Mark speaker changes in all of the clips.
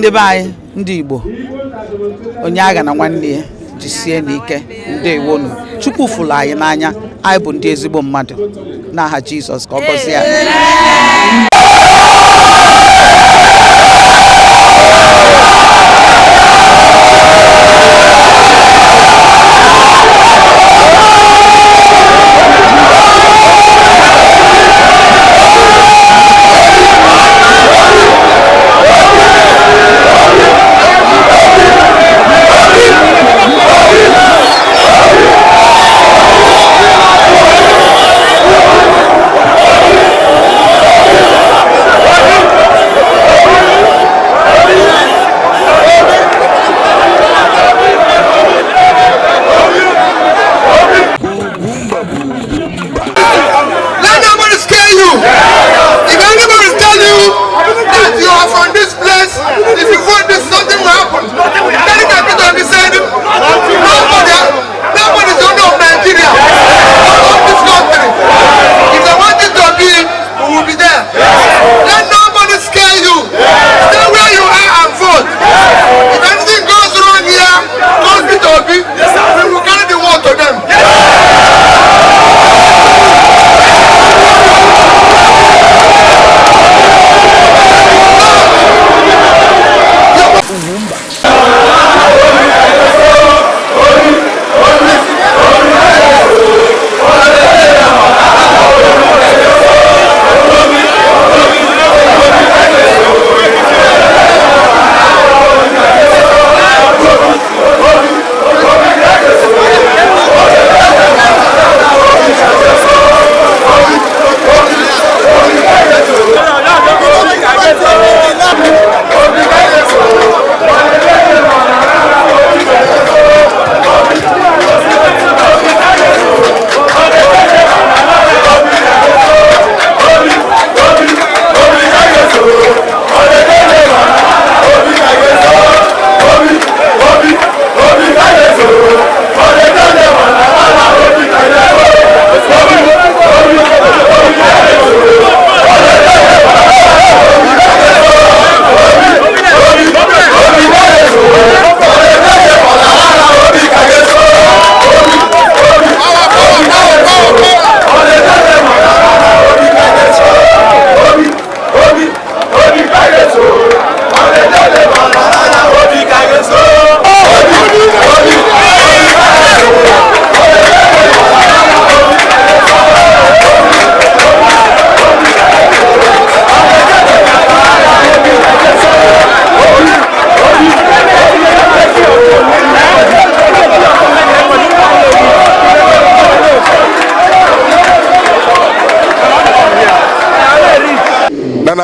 Speaker 1: ndị be anyị ndị Igbo onye agha na nwanne ya jisie n'ike ndewonu Chukwu fụrụ anyị n'anya anyị bụ ndị ezigbo mmadụ n'aha Jizọs ka ọ gọzie ya.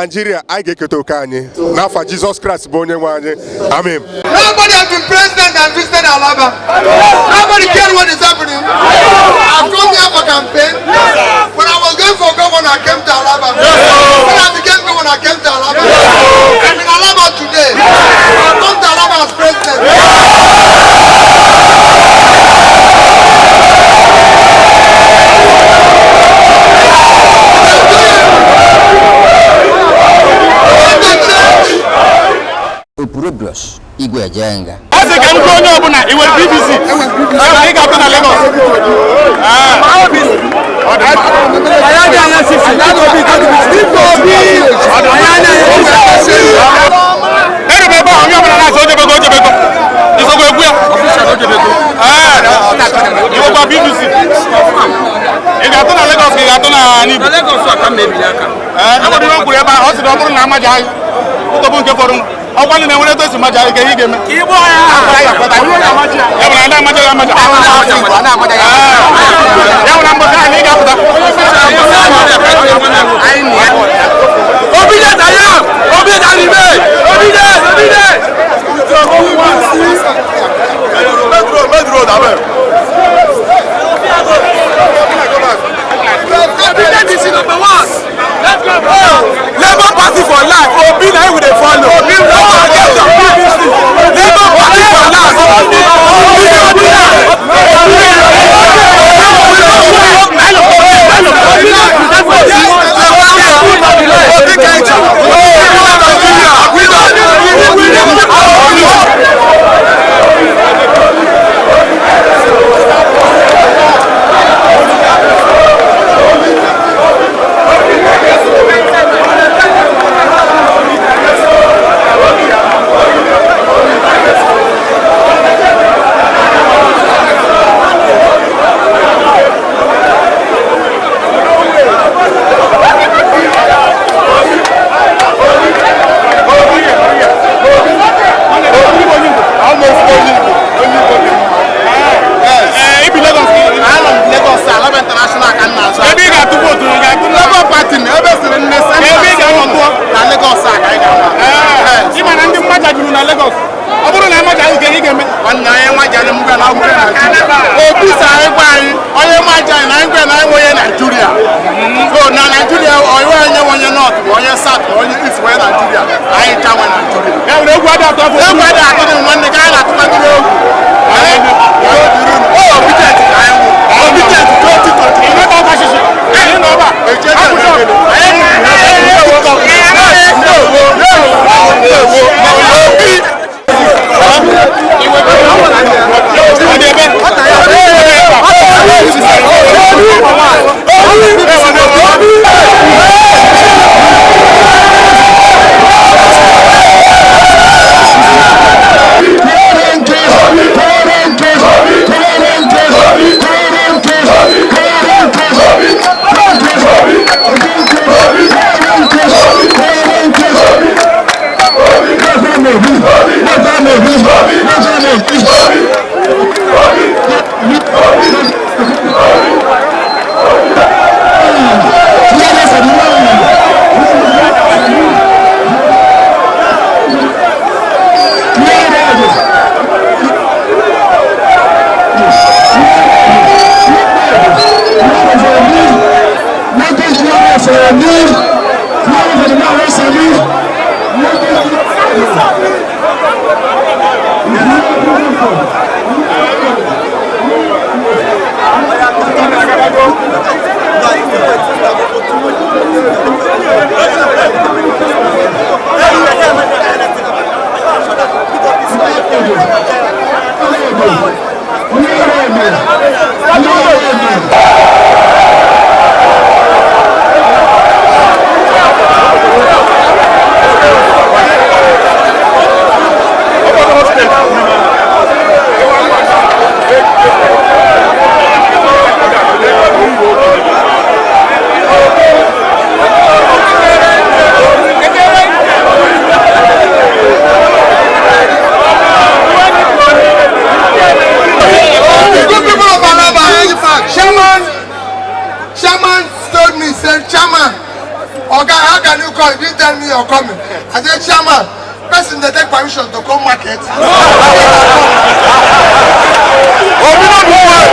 Speaker 2: Nigeria, I get to Kanye. Now for Jesus Christ, Amen.
Speaker 3: Nobody has been president and visited Alaba. Nobody cares what is happening. I've come here for campaign. When I was going for governor, I came to Alaba. When I became governor, I came to Alaba. I'm in Alaba today. I've come to Alaba as president.
Speaker 4: Igwe Jenga.
Speaker 5: As a can go no buna, it was BBC. I got to Lagos. I want to know what it is. My guy, he gave me. Labour Party for life. Obi na we dey follow. Labour Party for life. Obi kwuru na Lagos ọ bụrụ na amaja anyị ga-ege eme nwanne anyị nwaja na mgbe na ọgwụ Naịjirịa obi sa anyị gwa anyị onye nwaja anyị na anyị gwe na anyị onye Naịjirịa so na Naịjirịa onye onye onye North onye South onye East onye Naịjirịa anyị chanwe Naịjirịa e nwere egwu ada atọ egwu ada atọ dị nwanne ka anyị na-atụkwadịrị egwu obitet ka anyị nwụ obitet 2020 ime ọba shishi anyị nọ ọba
Speaker 3: coming. I said, Chairman, person they take permission to come market.
Speaker 2: Oh, we don't do